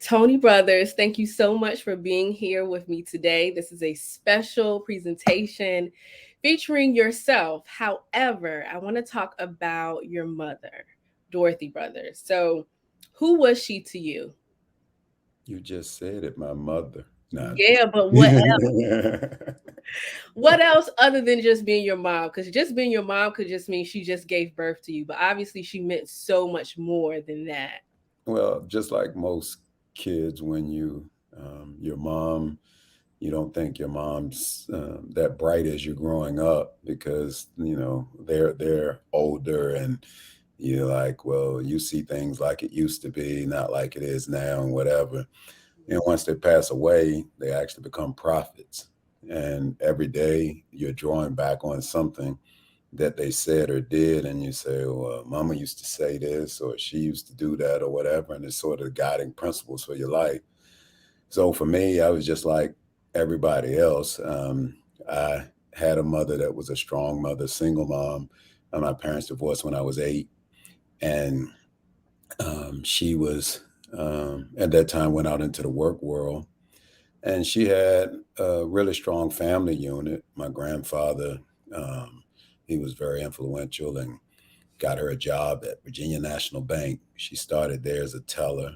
Tony Brothers, thank you so much for being here with me today. This is a special presentation featuring yourself. However, I want to talk about your mother, Dorothy Brothers. So, who was she to you? You just said it, my mother. No, I'm just Yeah, but kidding. what else other than just being your mom? Because just being your mom could just mean she just gave birth to you, but obviously she meant so much more than that. Well, just like most kids, when your mom, you don't think your mom's that bright as you're growing up because they're older and you're like, well, you see things like it used to be, not like it is now, and whatever. And once they pass away, they actually become prophets. And every day you're drawing back on something that they said or did, and you say, well, Mama used to say this, or she used to do that, or whatever, and it's sort of guiding principles for your life. So for me, I was just like everybody else. I had a mother that was a strong mother, single mom. My parents divorced when I was 8, and she was at that time went out into the work world, and she had a really strong family unit. My grandfather, um, he was very influential and got her a job at Virginia National Bank. She started there as a teller,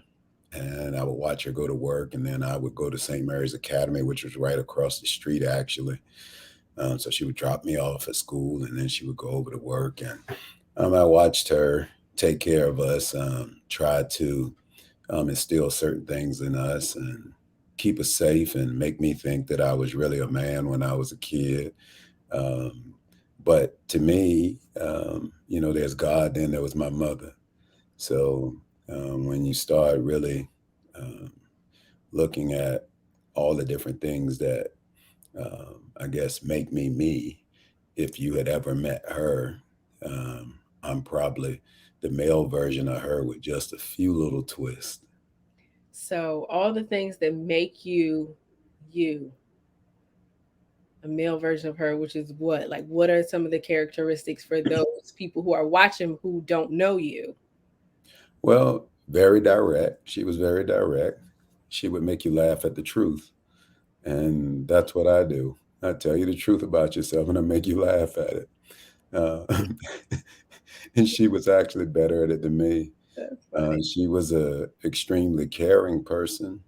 and I would watch her go to work, and then I would go to St. Mary's Academy, which was right across the street, actually. So she would drop me off at school, and then she would go over to work, and I watched her take care of us, try to instill certain things in us, and keep us safe, and make me think that I was really a man when I was a kid. Um, but to me, there's God, then there was my mother. So when you start really um, looking at all the different things that I guess make me me, if you had ever met her, um, I'm probably the male version of her with just a few little twists. So, all the things that make you you, a male version of her, which is what? Like, what are some of the characteristics for those people who are watching who don't know you? Well, very direct. She was very direct. She would make you laugh at the truth. And that's what I do. I tell you the truth about yourself and I make you laugh at it. And she was actually better at it than me. That's funny. She was a extremely caring person.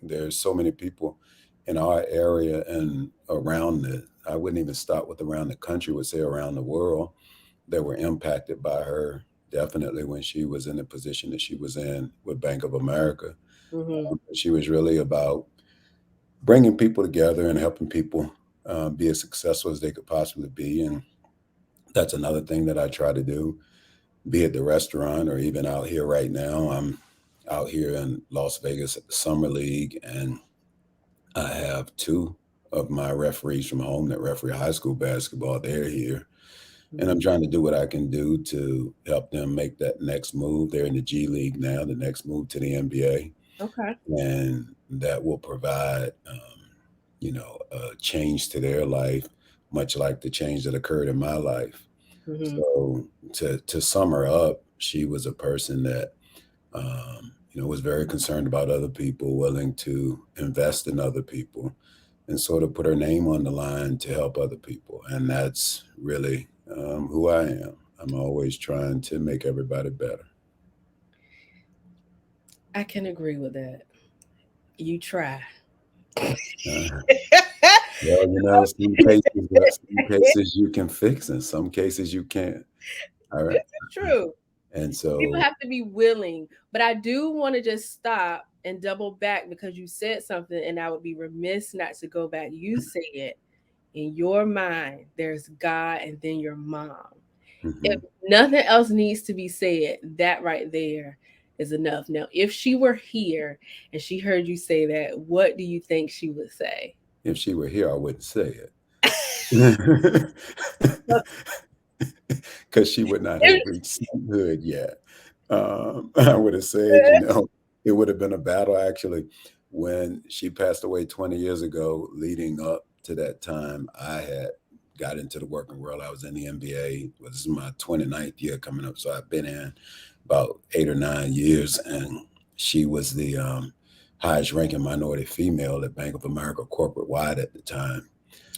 There's so many people in our area and around I wouldn't even stop with around the country, would say around the world, that were impacted by her. Definitely when she was in the position that she was in with Bank of America. Hmm. She was really about bringing people together and helping people be as successful as they could possibly be. And that's another thing that I try to do, be at the restaurant or even out here right now. I'm out here in Las Vegas at the Summer League, and I have two of my referees from home that referee high school basketball. They're here. And I'm trying to do what I can do to help them make that next move. They're in the G League now, the next move to the NBA. Okay. And that will provide, a change to their life, much like the change that occurred in my life. Hmm. So to sum her up, she was a person that was very concerned about other people, willing to invest in other people, and sort of put her name on the line to help other people. And that's really who I am. I'm always trying to make everybody better. I can agree with that. You try. Uh, well, some cases you can fix, and some cases you can't. All right. This is true. And People so, have to be willing. But I do want to just stop and double back because you said something, and I would be remiss not to go back. You said, in your mind, there's God and then your mom. If mhm. nothing else needs to be said, that right there is enough. Now, if she were here and she heard you say that, what do you think she would say? If she were here, I wouldn't say it. Because she would not have reached sainthood yet. I would have said, it would have been a battle actually. When she passed away 20 years ago, leading up to that time, I had got into the working world. I was in the NBA. Well, this is my 29th year coming up. So I've been in about 8 or 9 years. And She was the highest ranking minority female at Bank of America corporate wide at the time.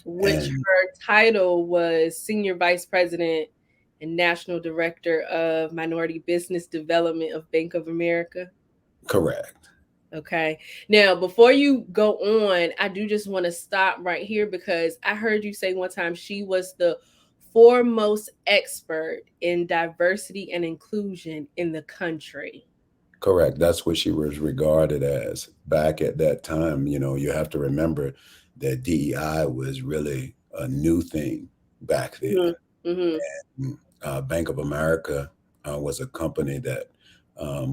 Which And her title was Senior Vice President and National Director of Minority Business Development of Bank of America. correct. Okay. Now, before you go on, I do just want to stop right here because I heard you say one time she was the foremost expert in diversity and inclusion in the country. Correct. That's what she was regarded as back at that time. You know, you have to remember that DEI was really a new thing back then. Hmm. Hmm. Bank of America was a company that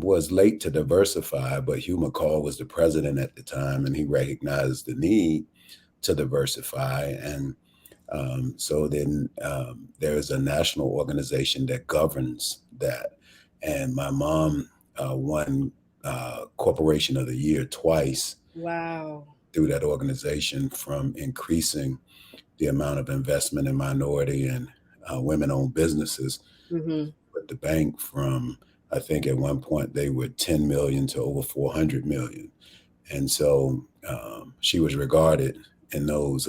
was late to diversify, but Hugh McCall was the president at the time, and he recognized the need to diversify. And so then there's a national organization that governs that. And my mom won Corporation of the Year twice Wow. through that organization from increasing the amount of investment in minority and women-owned businesses Hmm. with the bank from, I think at one point they were 10 million to over 400 million. And so she was regarded in those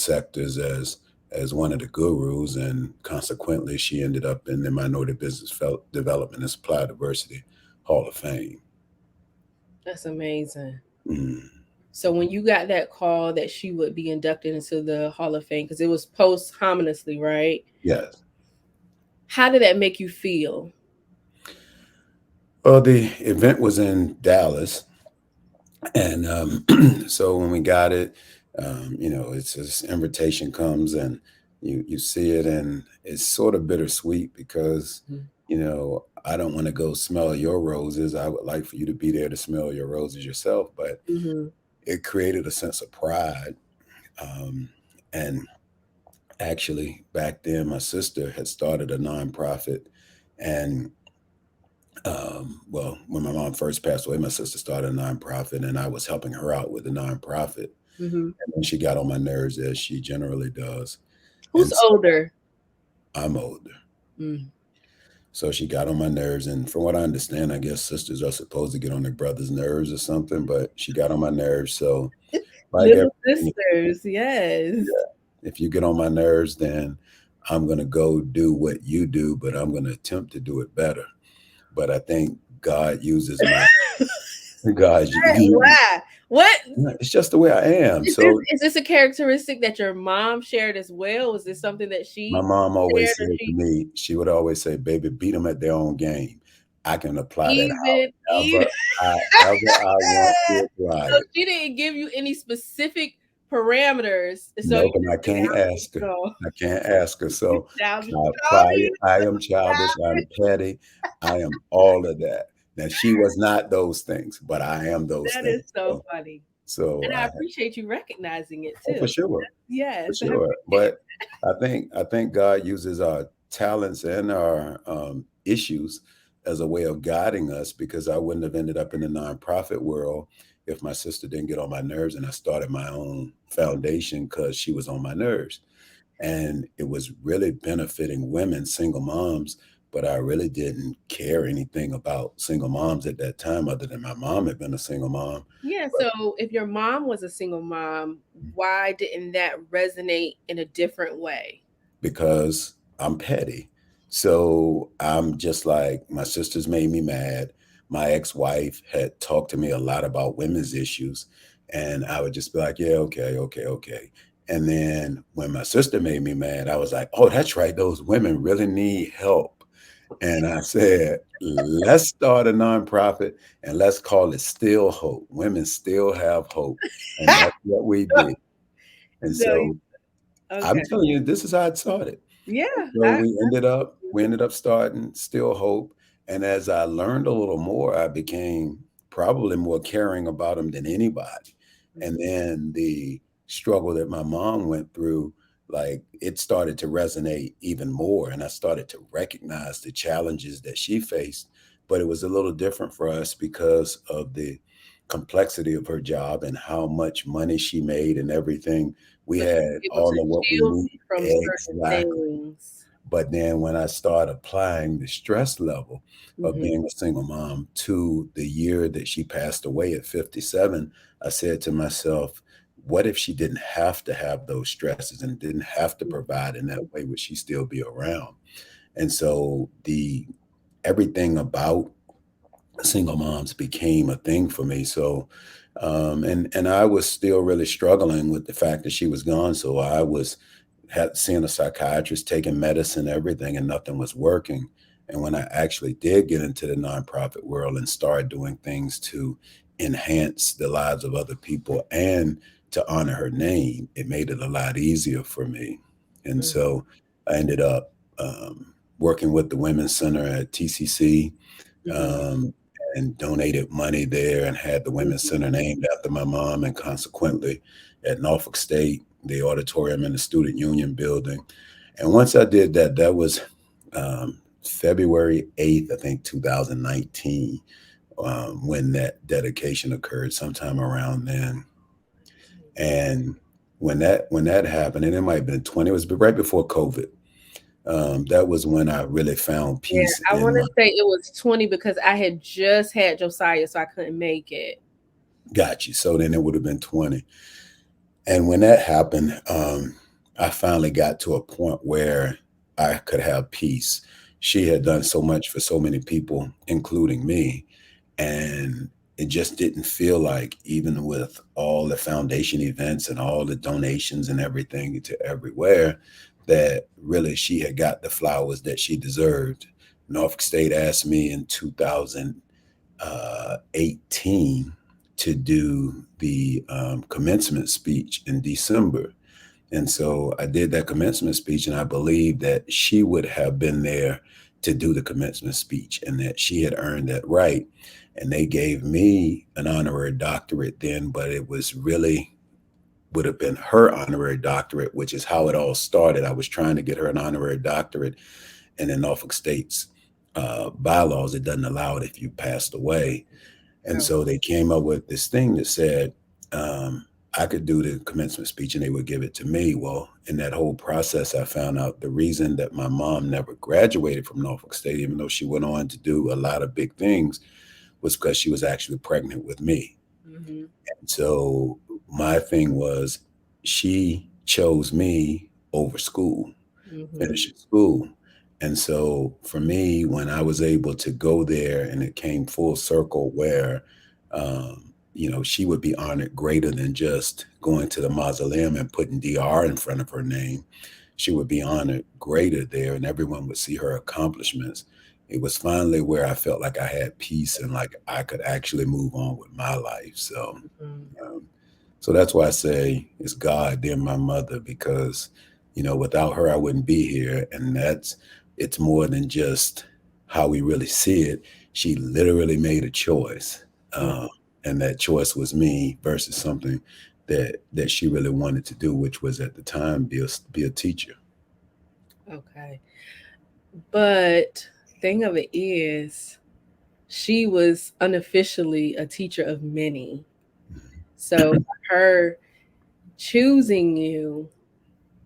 sectors as one of the gurus, and consequently, she ended up in the Minority Business Development and Supply Diversity Hall of Fame. That's amazing. Mm, So when you got that call that she would be inducted into the Hall of Fame, because it was posthumously, right? yes. How did that make you feel? Well, the event was in Dallas, and so when we got it, it's this invitation comes and you see it, and it's sort of bittersweet because I don't want to go smell your roses. I would like for you to be there to smell your roses yourself, but Mm-hmm. it created a sense of pride. And actually, back then, my sister had started a nonprofit, and well, when my mom first passed away, my sister started a nonprofit, and I was helping her out with the nonprofit. Mm-hmm. And then she got on my nerves, as she generally does. Who's And so older? I'm older. Mm. So she got on my nerves. And from what I understand, I guess sisters are supposed to get on their brother's nerves or something, but she got on my nerves. So, like Little everything, sisters, yes. if you get on my nerves, then I'm going to go do what you do, but I'm going to attempt to do it better. But I think God uses my, God, Why? What it's just the way I am. is this? So Is this a characteristic that your mom shared as well? Was this something that my she mom always shared, or said to she me, she would always say, "Baby, beat them at their own game." I can apply that even? however I want to apply So it. she didn't give you any specific parameters. So you Nope, and I just say, can't ask her. "No, I can't ask her. So childish, I apply it. childish." I am childish. I'm petty. I am all of that. Now she was not those things, but I am those That things. is so So, funny, so and I I, appreciate you recognizing it oh, too. for sure. For Yes, I sure. appreciate. But I think God uses our talents and our issues as a way of guiding us, because I wouldn't have ended up in the nonprofit world if my sister didn't get on my nerves and I started my own foundation because she was on my nerves. And it was really benefiting women, single moms, but I really didn't care anything about single moms at that time other than my mom had been a single mom. Yeah. So if your mom was a single mom, why didn't that resonate in a different way? Because I'm petty. So I'm just like, my sisters made me mad. My ex-wife had talked to me a lot about women's issues, and I would just be like, yeah, okay, okay, okay. And then when my sister made me mad, I was like, oh, that's right. Those women really need help. And I said, let's start a nonprofit and let's call it Still Hope. Women still have hope. And that's what we did. And So so I'm okay, telling you, this is how it started. yeah, So I, we ended up starting Still Hope, and as I learned a little more, I became probably more caring about them than anybody. And then the struggle that my mom went through, like it started to resonate even more, and I started to recognize the challenges that she faced. But it was a little different for us because of the complexity of her job and how much money she made and everything. We so she was had able all to of what we shield need. you from certain Exactly. things. But then when I started applying the stress level of Mhm. being a single mom to the year that she passed away at 57, I said to myself, what if she didn't have to have those stresses and didn't have to provide in that way? Would she still be around? And so the everything about single moms became a thing for me. So, and I was still really struggling with the fact that she was gone. So I was had seen a psychiatrist, taking medicine, everything, and nothing was working. And when I actually did get into the nonprofit world and started doing things to enhance the lives of other people and to honor her name, it made it a lot easier for me. And Mhm. so I ended up working with the Women's Center at TCC, Mhm. um, and donated money there and had the Women's Mhm. Center named after my mom. And consequently, at Norfolk State, the auditorium in the Student Union building. And once I did that, that was February 8th, I think, 2019, when that dedication occurred, sometime around then. And when that happened, and it might have been 20, it was right before COVID. That was when I really found Yeah, peace I in want my. to say it was 20 because I had just had Josiah, so I couldn't make it. Got you. So then it would have been 20. And when that happened, I finally got to a point where I could have peace. She had done so much for so many people, including me. And it just didn't feel like, even with all the foundation events and all the donations and everything to everywhere, that really she had got the flowers that she deserved. Norfolk State asked me in 2018 to do the commencement speech in December. And so I did that commencement speech, and I believe that she would have been there to do the commencement speech and that she had earned that right. And they gave me an honorary doctorate then, but it was really would have been her honorary doctorate, which is how it all started. I was trying to get her an honorary doctorate, and in Norfolk State's bylaws, it doesn't allow it if you passed away. And Oh, so they came up with this thing that said um, I could do the commencement speech and they would give it to me. Well, in that whole process, I found out the reason that my mom never graduated from Norfolk State, even though she went on to do a lot of big things, was because she was actually pregnant with me. mhm, And so my thing was she chose me over school, mhm, finishing school. And so for me, when I was able to go there and it came full circle where, she would be honored greater than just going to the mausoleum and putting DR in front of her name. She would be honored greater there and everyone would see her accomplishments. It was finally where I felt like I had peace and like I could actually move on with my life. So, mhm, um, so that's why I say it's God, then my mother, because without her I wouldn't be here. And it's more than just how we really see it. She literally made a choice, mhm. uh, and that choice was me versus something that she really wanted to do, which was at the time be a teacher. Okay. But thing of it is, she was unofficially a teacher of many. So her choosing you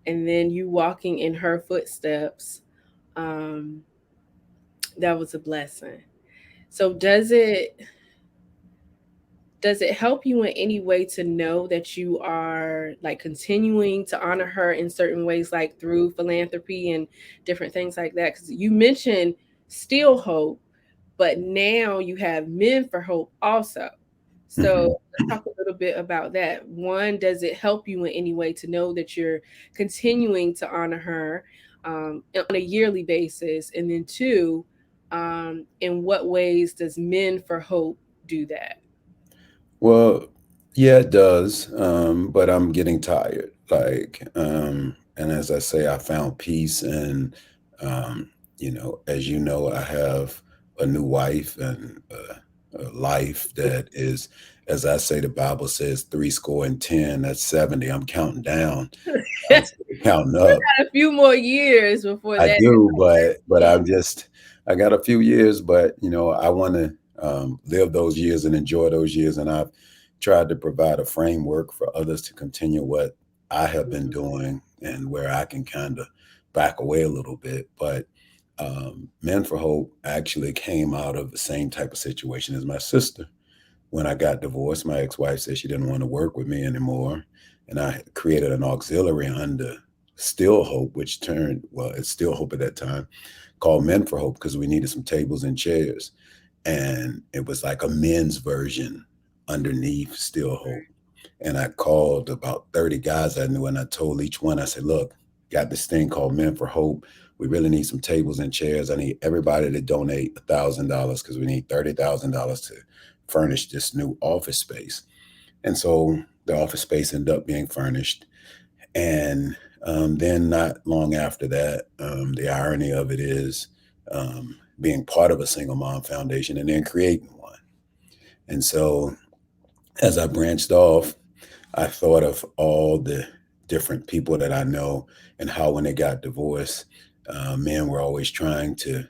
and then you walking in her footsteps, um, that was a blessing. So does it help you in any way to know that you are like continuing to honor her in certain ways, like through philanthropy and different things like that? Because you mentioned still hope, but now you have men for hope also. So Mhm. let's talk a little bit about that. One, does it help you in any way to know that you're continuing to honor her on a yearly basis? And then two, in what ways does Men for Hope do that? Well, yeah, it does. But I'm getting tired. And as I say, I found peace and, as you know, I have a new wife and a life that is, as I say, the Bible says 3 score and 10, that's 70. I'm counting down. I'm still counting up. A few more years before I that. do, but I got a few years, but I want to live those years and enjoy those years, and I've tried to provide a framework for others to continue what I have been doing, and where I can kind of back away a little bit. But Men for Hope actually came out of the same type of situation as my sister. When I got divorced, my ex-wife said she didn't want to work with me anymore, and I created an auxiliary under Still Hope, which turned, well, it's Still Hope at that time, called Men for Hope, because we needed some tables and chairs, and it was like a men's version underneath Still Hope. And I called about 30 guys I knew, and I told each one, I said, look, got this thing called Men for Hope. We really need some tables and chairs. I need everybody to donate $1,000 because we need $30,000 to furnish this new office space. And so the office space ended up being furnished. And then, not long after that, the irony of it is, being part of a single mom foundation and then creating one. And so as I branched off, I thought of all the different people that I know and how when they got divorced, men were always trying to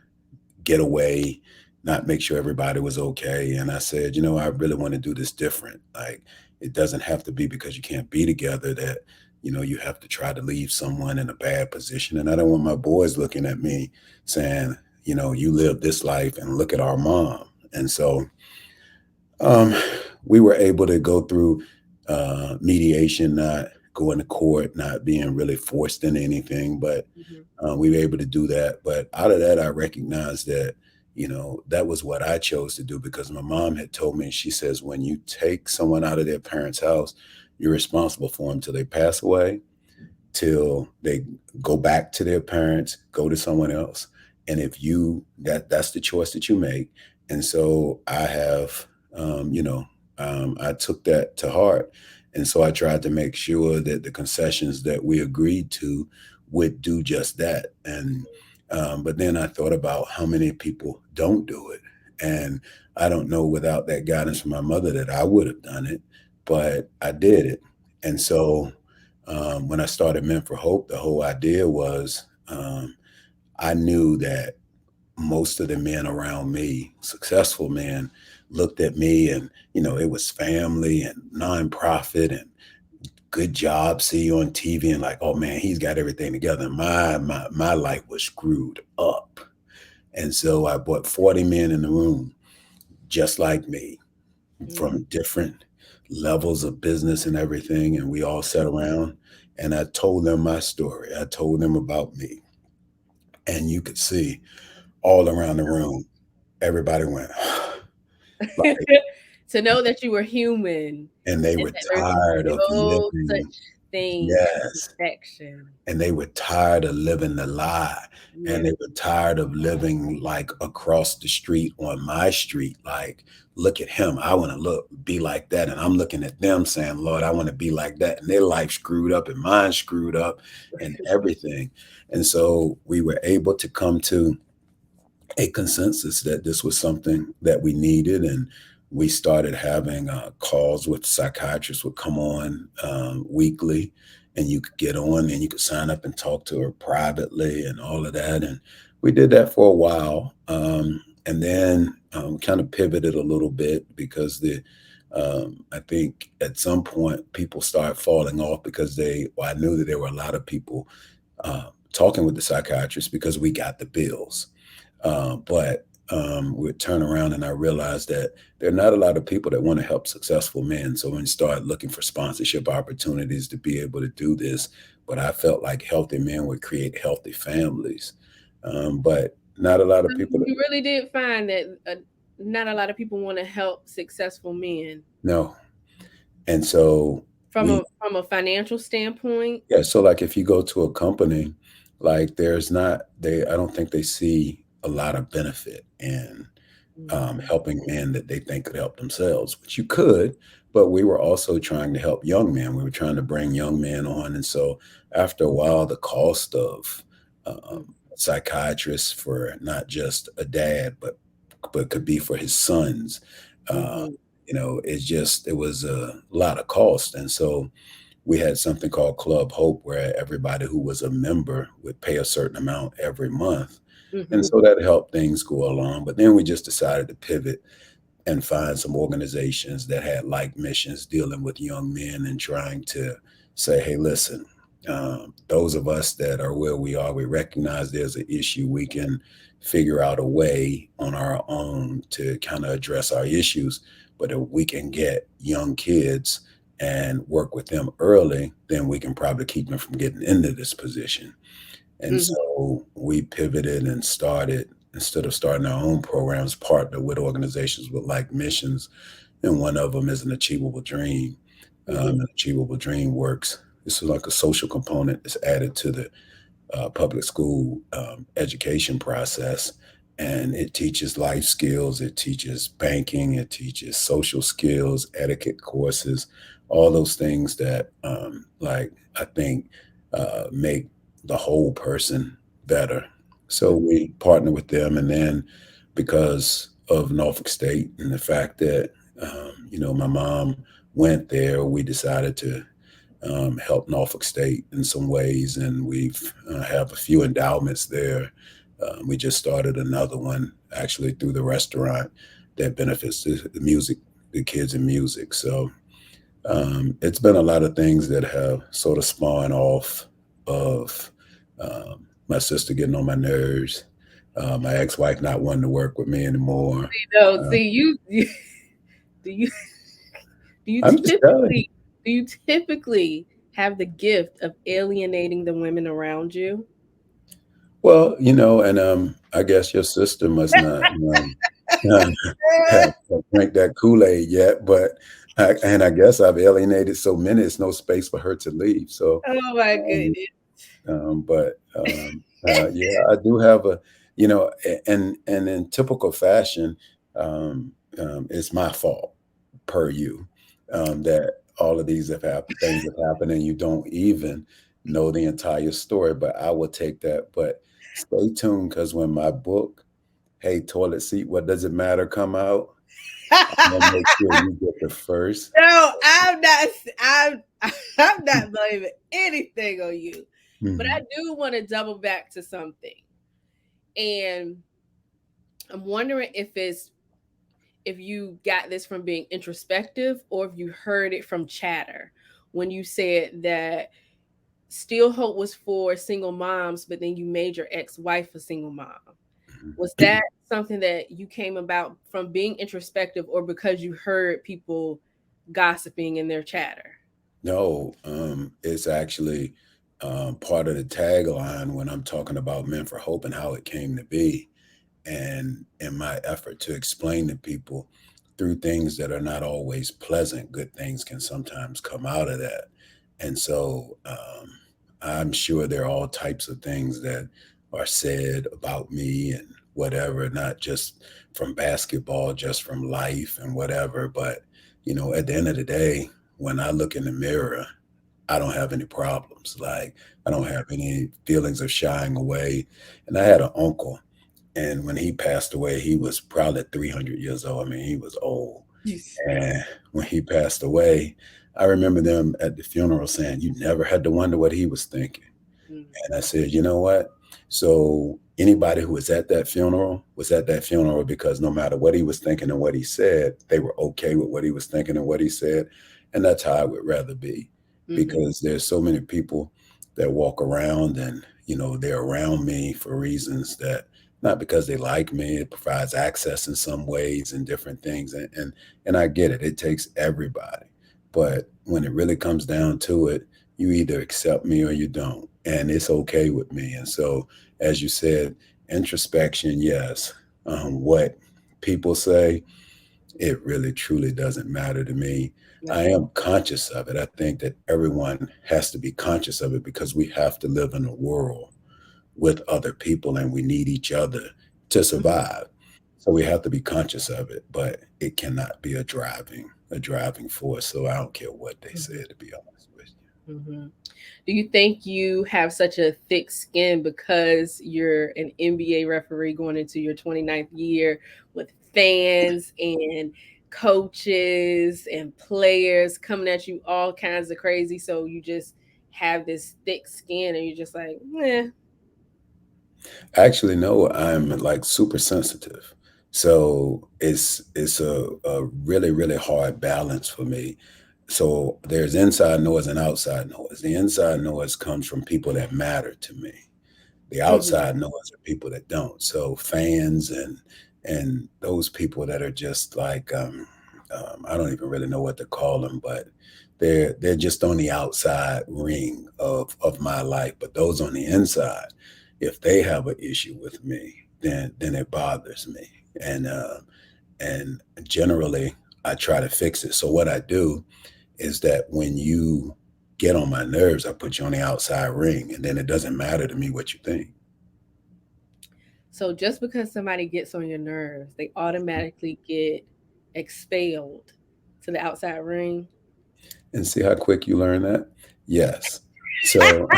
get away, not make sure everybody was okay. And I said, I really want to do this different. Like, it doesn't have to be because you can't be together that, you have to try to leave someone in a bad position. And I don't want my boys looking at me saying, you live this life and look at our mom. And so um, we were able to go through mediation, not going to court, not being really forced into anything, but Mhm. we were able to do that. But out of that, I recognized that, that was what I chose to do because my mom had told me, she says, when you take someone out of their parents' house, you're responsible for them till they pass away, till they go back to their parents, go to someone else. And if that's the choice that you make. And so I took that to heart. And so I tried to make sure that the concessions that we agreed to would do just that. But then I thought about how many people don't do it. And I don't know without that guidance from my mother that I would have done it, but I did it. And so when I started Men for Hope, the whole idea was I knew that most of the men around me, successful men, looked at me and, it was family and nonprofit and good job, see you on TV and like, oh man, he's got everything together. My life was screwed up. And so I brought 40 men in the room just like me Mm. from different levels of business and everything. And we all sat around and I told them my story. I told them about me. And you could see all around the room, everybody went, like, To know that you were human and they and were that there's tired of no such living. thing as Yes. perfection. And they were tired of living the lie. And Yeah. they were tired of living like across the street on my street. Like, look at him. I want to be like that. And I'm looking at them saying, Lord, I want to be like that. And their life screwed up and mine screwed up and everything. And so we were able to come to a consensus that this was something that we needed. And we started having calls with psychiatrists would come on weekly, and you could get on and you could sign up and talk to her privately and all of that. And we did that for a while. And then kind of pivoted a little bit because I think at some point people started falling off because well, I knew that there were a lot of people talking with the psychiatrist because we got the bills, but we'd turn around and I realized that there are not a lot of people that want to help successful men. So we started looking for sponsorship opportunities to be able to do this. But I felt like healthy men would create healthy families. But not a lot of people that You really did find that not a lot of people want to help successful men know. And so we, from a financial standpoint. yeah, so like if you go to a company, like I don't think they see a lot of benefit in Mhm. helping men that they think could help themselves, which you could, but we were also trying to help young men. We were trying to bring young men on. And so after a while, the cost of psychiatrists for not just a dad, but could be for his sons, uh, Mhm. it was a lot of cost. And so we had something called Club Hope where everybody who was a member would pay a certain amount every month. And Mhm. so that helped things go along. But then we just decided to pivot and find some organizations that had like missions dealing with young men and trying to say, hey, listen, those of us that are where we are, we recognize there's an issue. We can figure out a way on our own to kind of address our issues. But if we can get young kids and work with them early, then we can probably keep them from getting into this position. And Hmm. so we pivoted and started, instead of starting our own programs, partner with organizations with like missions. And one of them is an Achievable Dream. Hmm. An Achievable Dream works. This is like a social component that's added to the public school education process. And it teaches life skills, it teaches banking, it teaches social skills, etiquette courses, all those things that, I think, make the whole person better. So we partner with them. And then because of Norfolk State and the fact that, my mom went there, we decided to help Norfolk State in some ways, and we've have a few endowments there. We just started another one actually through the restaurant that benefits the music, the kids in music. So it's been a lot of things that have sort of spawned off of my sister getting on my nerves, my ex-wife not wanting to work with me anymore. No, Uh, see do you do you I'm just telling you. typically do you typically have the gift of alienating the women around you? Well, and I guess your sister must not have drank that Kool-Aid yet, but I guess I've alienated so many, it's no space for her to leave. So, Oh my um, goodness. yeah, I do have and in typical fashion, it's my fault per you, that all of these things have happened and you don't even know the entire story. But I will take that. But stay tuned because when my book, "Hey Toilet Seat, What Does It Matter," come out, I'm gonna make sure you get the first. No, I'm not. I'm. I'm not blaming anything on you, but I Mhm. do want to double back to something, and I'm wondering if you got this from being introspective or if you heard it from chatter when you said that Still Hope was for single moms, but then you made your ex-wife a single mom. Was that something that you came about from being introspective or because you heard people gossiping in their chatter? No, it's actually part of the tagline when I'm talking about Men for Hope and how it came to be. And in my effort to explain to people through things that are not always pleasant, good things can sometimes come out of that. And so I'm sure there are all types of things that are said about me and whatever, not just from basketball, just from life and whatever. But, at the end of the day, when I look in the mirror, I don't have any problems. Like, I don't have any feelings of shying away. And I had an uncle, and when he passed away, he was probably 300 years old. I mean, he was old. Yes. And when he passed away, I remember them at the funeral saying, "You never had to wonder what he was thinking." Mm. And I said, "You know what? So anybody who was at that funeral because no matter what he was thinking and what he said, they were okay with what he was thinking and what he said." And that's how I would rather be, Mhm. because there's so many people that walk around and, they're around me for reasons that, not because they like me, it provides access in some ways and different things. And I get it. It takes everybody. But when it really comes down to it, you either accept me or you don't, and it's okay with me. And so, as you said, introspection, yes. What people say, it really truly doesn't matter to me. I No. am conscious of it. I think that everyone has to be conscious of it because we have to live in a world with other people and we need each other to Mhm. survive. So we have to be conscious of it, but it cannot be a driving force. So I don't care what they say, Mhm. to be honest with Mhm. Do you think you have such a thick skin because you're an NBA referee going into your 29th year with fans and coaches and players coming at you all kinds of crazy? So you just have this thick skin and you're just like, eh. you. Actually, no, I'm like super sensitive. So it's a really, really hard balance for me. So there's inside noise and outside noise. The inside noise comes from people that matter to me. The Mhm. outside noise are people that don't. So fans and those people that are just like I don't even really know what to call them, but they're just on the outside ring of my life. But those on the inside, if they have an issue with me, then it bothers me. And and generally I try to fix it. So what I do is that when you get on my nerves, I put you on the outside ring, and then it doesn't matter to me what you think. So just because somebody gets on your nerves, they automatically get expelled to the outside ring. And see how quick you learn that? Yes. So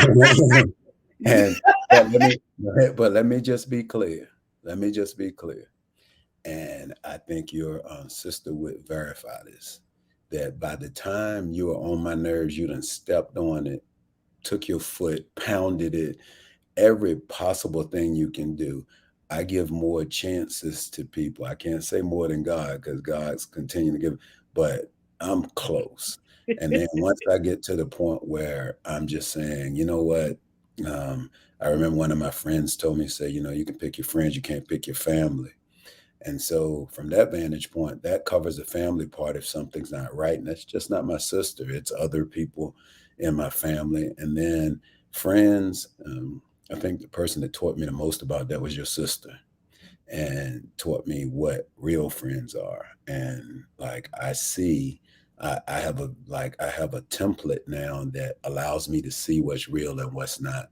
and but let me just be clear. Let me just be clear. And I think your sister would verify this. That by the time you are on my nerves, you done stepped on it, took your foot, pounded it, every possible thing you can do. I give more chances to people. I can't say more than God because God's continuing to give, but I'm close. And then once I get to the point where I'm just saying, you know what? Um, I remember one of my friends told me, say, you can pick your friends, you can't pick your family. And so, from that vantage point, that covers the family part if something's not right. And that's just not my sister, it's other people in my family. And then friends, I think the person that taught me the most about that was your sister and taught me what real friends are. And like, I see. I have a template now that allows me to see what's real and what's not.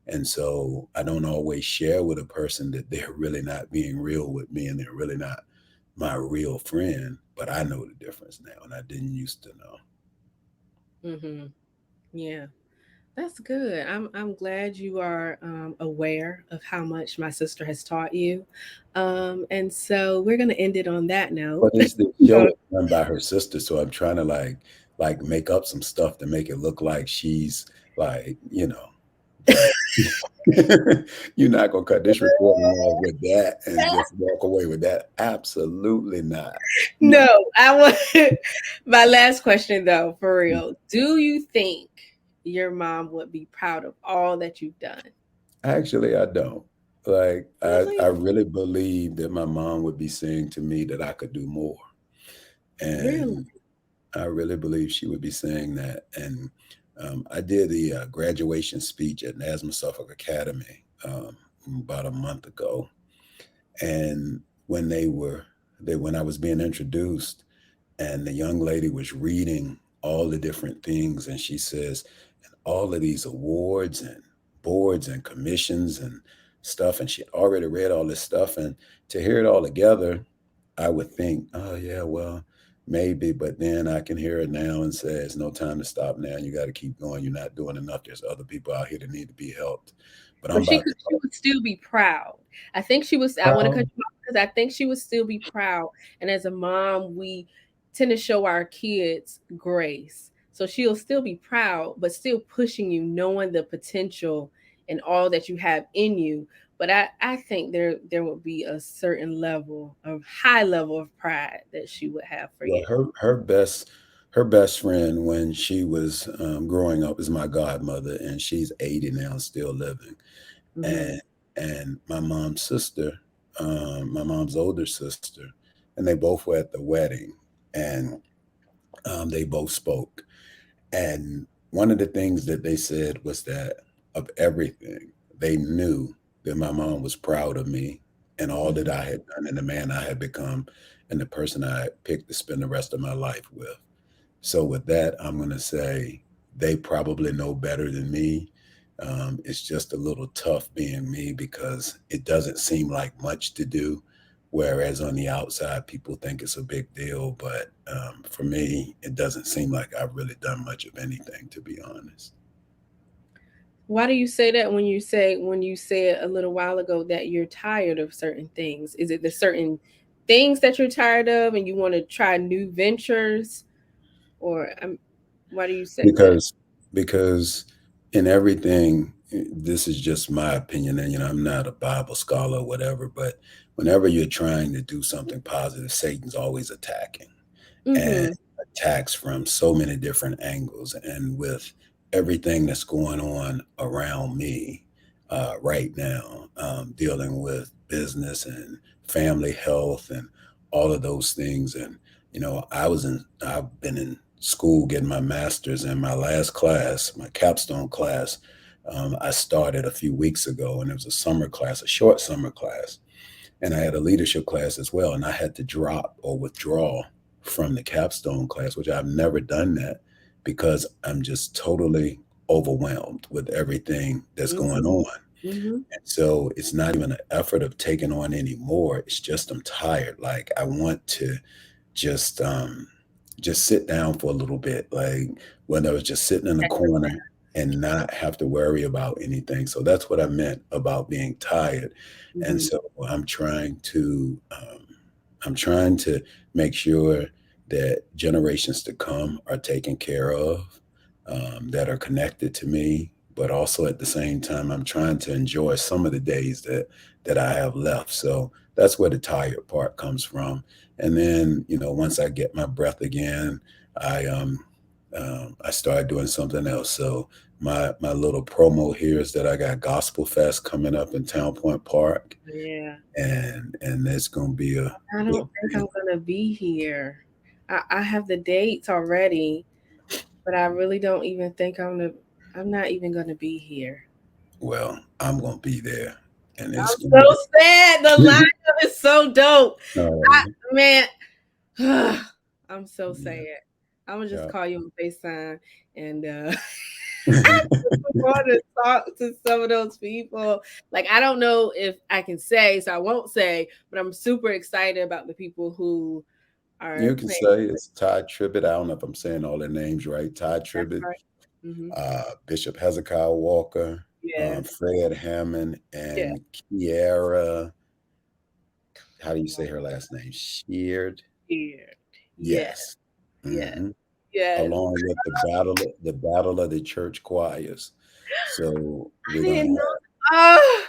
And so I don't always share with a person that they're really not being real with me and they're really not my real friend, but I know the difference now and I didn't used to know. Mhm. Yeah. That's good. I'm glad you are aware of how much my sister has taught you. And so we're gonna end it on that note. But this Uh, show is run by her sister, so I'm trying to like make up some stuff to make it look like she's like, but you're not gonna cut this recording off with that and just walk away with that. Absolutely not. No. no, I want my last question though, for real. Do you think your mom would be proud of all that you've done? Actually, I don't. Like, I Really? really believe that my mom would be saying to me that I could do more. Really? And I really believe she would be saying that. And I did the graduation speech at Nasma Suffolk Academy about a month ago. And when when I was being introduced, and the young lady was reading all the different things, and she says, all of these awards and boards and commissions and stuff. And she had already read all this stuff. And to hear it all together, I would think, oh, yeah, well, maybe. But then I can hear it now and say, it's no time to stop now. You got to keep going. You're not doing enough. There's other people out here that need to be helped. But I'm But about to she would still be proud. I think she was I want to cut proud. you off because I think she would still be proud. And as a mom, we tend to show our kids grace. So she'll still be proud, but still pushing you, knowing the potential and all that you have in you. But I think there would be a certain level of high level of pride that she would have for Well, you. her best friend when she was growing up is my godmother, and she's 80 now, still living. Hmm. And my mom's sister, my mom's older sister, and they both were at the wedding, and they both spoke. And one of the things that they said was that of everything, they knew that my mom was proud of me and all that Hmm. I had done and the man I had become and the person I had picked to spend the rest of my life with. So with that, I'm going to say they probably know better than me. It's just a little tough being me because it doesn't seem like much to do. Whereas on the outside, people think it's a big deal. But for me, it doesn't seem like I've really done much of anything, to be honest. Why do you say that when you said a little while ago that you're tired of certain things? Is it the certain things that you're tired of and you want to try new ventures or why do you say that? Because because in everything, this is just my opinion, and I'm not a Bible scholar or whatever, but whenever you're trying to do something positive, Satan's always attacking. And Mhm. attacks from so many different angles, and with everything that's going on around me right now, dealing with business and family health and all of those things. And I've been in school getting my master's, and my last class, my capstone class, I started a few weeks ago, and it was a summer class, a short summer class, and I had a leadership class as well, and I had to drop or withdraw from the capstone class, which I've never done that because I'm just totally overwhelmed with everything that's going Mhm. on. Mhm. And so it's not even an effort of taking on anymore. It's just I'm tired. Like I want to just um just sit down for a little bit, like when I was just sitting in the corner and not have to worry about anything. So that's what I meant about being tired. And Mhm. so I'm trying to make sure that generations to come are taken care of, that are connected to me, but also at the same time, I'm trying to enjoy some of the days that I have left. So that's where the tired part comes from. And then, once I get my breath again, I started doing something else. So my little promo here is that I got Gospel Fest coming up in Town Point Park, Yeah. and it's gonna be a I big don't think thing. I'm gonna be here. I have the dates already, but I really don't even think I'm not even gonna be here. Well, I'm gonna be there, and it's I'm gonna so be. sad. The lineup is so dope. Oh, Man, I'm so sad. yeah, I'm gonna just yeah. call you on FaceTime and I just want to talk to some of those people. Like I don't know if I can say, so I won't say, but I'm super excited about the people who are You can playing. say it's Ty Tribbett. I don't know if I'm saying all their names right. Ty That's Tribbett, right. Hmm. Bishop Hezekiah Walker, Yes. Fred Hammond, Yeah. and Kiara. How do you say her last name? Sheard. Yeah. Yes. Yes. Yes. Hmm. Yes. Along with the battle of the church choirs. So I didn't know. Oh,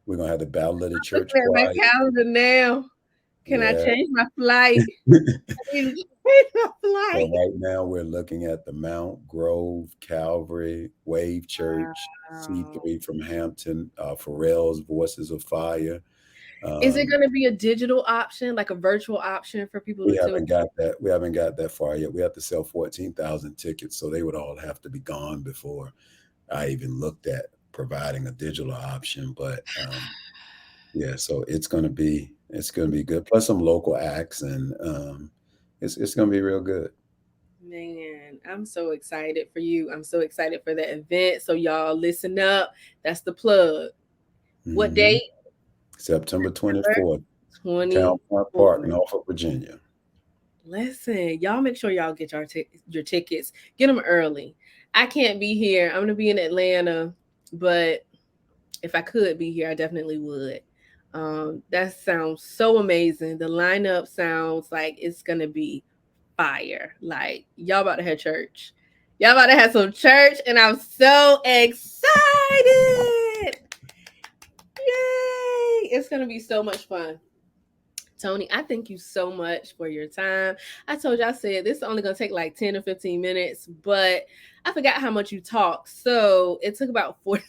we're gonna have the battle of the I'm church looking at my choir. calendar now. Can I Yeah. change my flight? I need to change my So flight. right now we're looking at the Mount Grove Calvary Wave Church, Wow. C3 from Hampton, Pharrell's Voices of Fire. Is it Um, going to be a digital option, like a virtual option for people we to tune? haven't got that. We haven't got that far yet. We have to sell 14,000 tickets, so they would all have to be gone before I even looked at providing a digital option. But yeah, so it's gonna be good. Plus some local acts, and it's gonna be real good. Man, I'm so excited for you. I'm so excited for that event. So y'all listen up. That's the plug. What Hmm. date? September 24th, Town Point 24. Park, Norfolk, Virginia. Listen, y'all make sure y'all get your tickets. Get them early. I can't be here. I'm gonna be in Atlanta, but if I could be here, I definitely would. That sounds so amazing. The lineup sounds like it's gonna be fire. Like y'all about to have church. Y'all about to have some church, and I'm so excited. Yay! It's gonna be so much fun. Tony, I thank you so much for your time. I told you I said this is only gonna take like 10 or 15 minutes, but I forgot how much you talk. So it took about 40.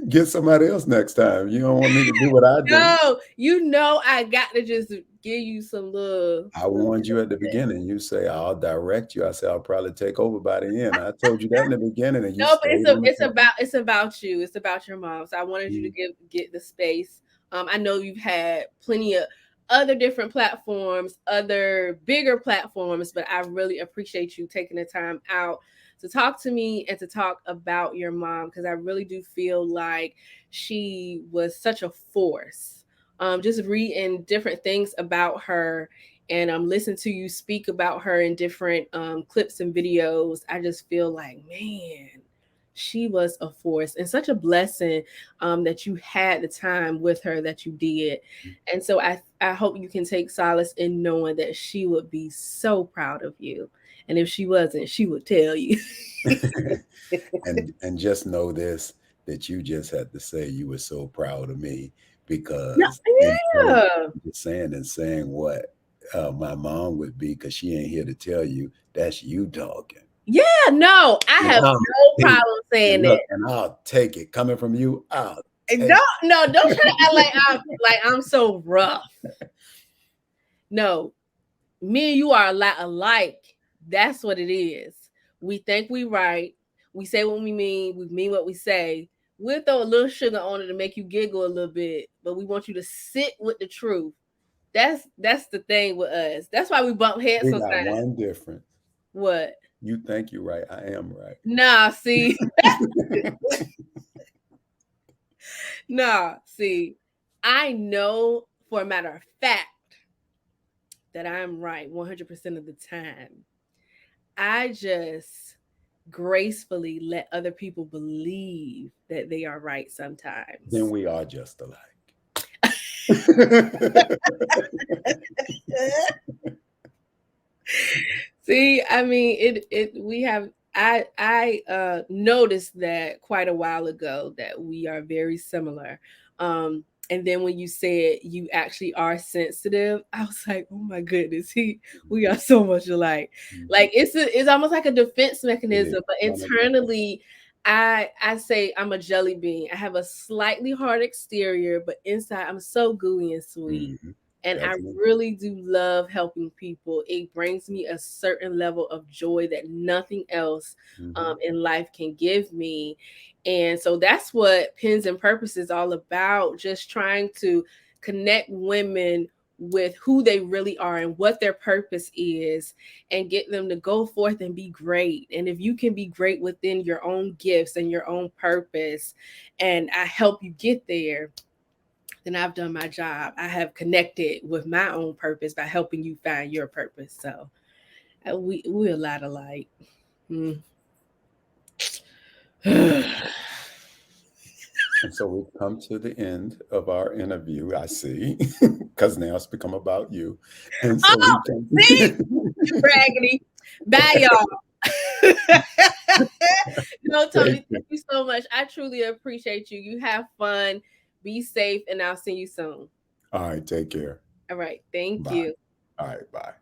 Get somebody else next time. You don't want me to do what I do. No, I got to just give you some love. I warned you at the beginning. You say I'll direct you. I say I'll probably take over by the end. I told you that in the beginning, and you No, but stayed on the phone. it's about you. It's about your mom. So I wanted you to Mm. get the space. I know you've had plenty of other different platforms, other bigger platforms, but I really appreciate you taking the time out to talk to me and to talk about your mom because I really do feel like she was such a force. Just reading different things about her and listen to you speak about her in different clips and videos. I just feel like, man, she was a force and such a blessing that you had the time with her that you did. And so I hope you can take solace in knowing that she would be so proud of you. And if she wasn't, she would tell you. And just know this, that you just had to say you were so proud of me No, because in saying, yeah. just saying and saying what, my mom would be, because she ain't here to tell you that's you talking. Yeah, no, I And have I'll no take problem saying and that. look, and I'll take it. Coming from you, I'll And take don't try to act like I'm so rough. No, me and you are a lot alike. That's what it is. We think we right. We say what we mean what we say. We'll throw a little sugar on it to make you giggle a little bit, but we want you to sit with the truth. That's the thing with us. That's why we bump heads We got sometimes. one difference. What? You think you're right. I am Nah, see, right. nah, see. I know for a matter of fact that I'm right 100% of the time. I just gracefully let other people believe that they are right Then sometimes. we are just alike. See, I mean, it we have I noticed that quite a while ago that we are very similar. And then when you said you actually are sensitive, I was like, oh my goodness, we are so much alike. Mhm. Like it's almost like a defense It is mechanism, but 100%. internally I say I'm a jelly bean. I have a slightly hard exterior, but inside I'm so gooey and sweet. Mhm. And I That's me. really do love helping people. It brings me a certain level of joy that nothing else Mhm. in life can give me. And so that's what Pins and Purpose is all about, just trying to connect women with who they really are and what their purpose is, and get them to go forth and be great. And if you can be great within your own gifts and your own purpose, and I help you get there, then I've done my job. I have connected with my own purpose by helping you find your purpose. So we're a lot alike. Mm. And so we've come to the end of our interview, I see, because now it's become about you. And so Oh, we come see, to raggedy. Bye, y'all. No, Take Tony, care. thank you so much. I truly appreciate you. You have fun, be safe, and I'll see you soon. All right, take care. All right. Thank Bye. you. All right, bye.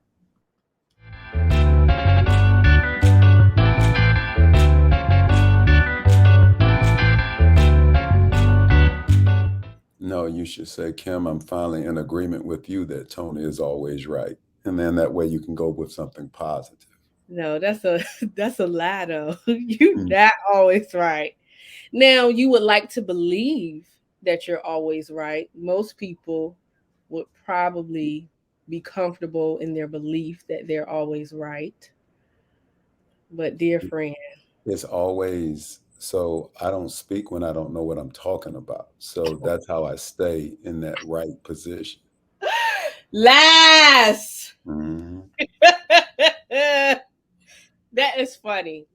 No, you should say, Kim, I'm finally in agreement with you that Tony is always right. And then that way you can go with something positive. No, that's a that's a lie though. You Mm. not always right. Now, you would like to believe that you're always right. Most people would probably be comfortable in their belief that they're always right. But, dear friend, It's always so I don't speak when I don't know what I'm talking about. So that's how I stay in that right position. last. Mhm. That is funny.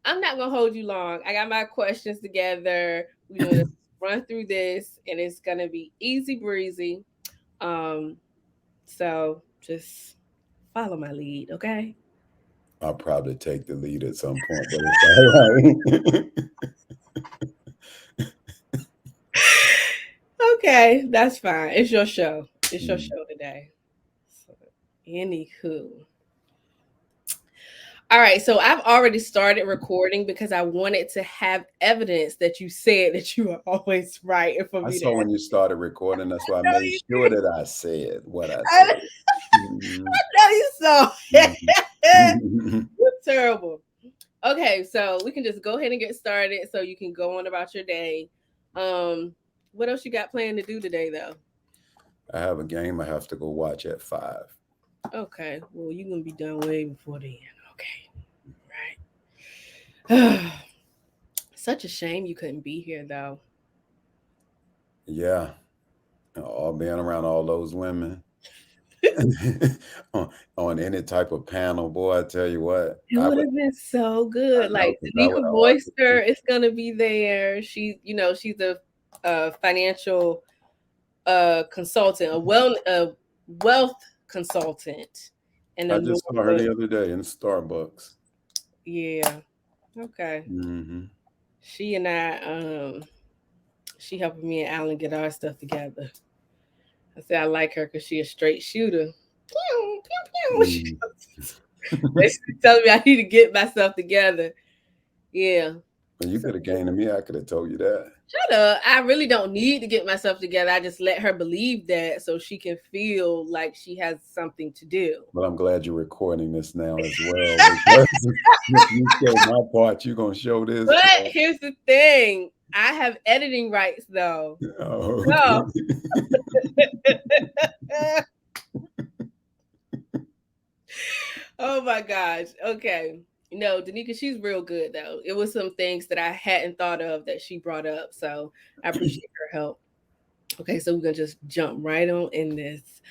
I'm not gonna hold you long. I got my questions together. We're gonna run through this, and it's gonna be easy breezy. Um, so just follow my lead, okay? I'll probably take the lead at some point, but it's all right. Okay, that's fine. It's your show. It's your Mm. show today. So, anywho. All right, so I've already started recording because I wanted to have evidence that you said that you are always right, and for I me to saw when you started recording. That's why I know made you sure that I said what I I said. Mhm. know you saw. Mhm. Mhm. You're terrible. Okay, so we can just go ahead and get started so you can go on about your day. Um, what else you got planned to do today though? I have a game I have to go watch at 5. Okay, well you're gonna be done way before then. Okay, right. Such a shame you couldn't be here though. Yeah, all being around all those women on, on any type of panel, boy, I tell you what, It I would would. have been so I good. know Like because I would Tanika have Boyster argued. is gonna be there. She's a financial consultant, a wealth consultant in the I just saw her Norwood. the other day in Starbucks. Yeah. Okay. Hmm. She and I she helping me and Alan get our stuff together. I said I like her because she a straight shooter. Mm. She's telling me I need to get myself together. Yeah. Well, you So could have came to me. I could have told you that. shut up. I really don't need to get myself together. I just let her believe that so she can feel like she has something to do. But I'm glad you're recording this now as well, because if you show my part, you're gonna show this But part. here's the thing. I have editing rights though. Oh, So okay. oh my gosh. Okay. No, Danica, she's real good though. It was some things that I hadn't thought of that she brought up. So I appreciate her help. Okay, so we're gonna just jump right on in this.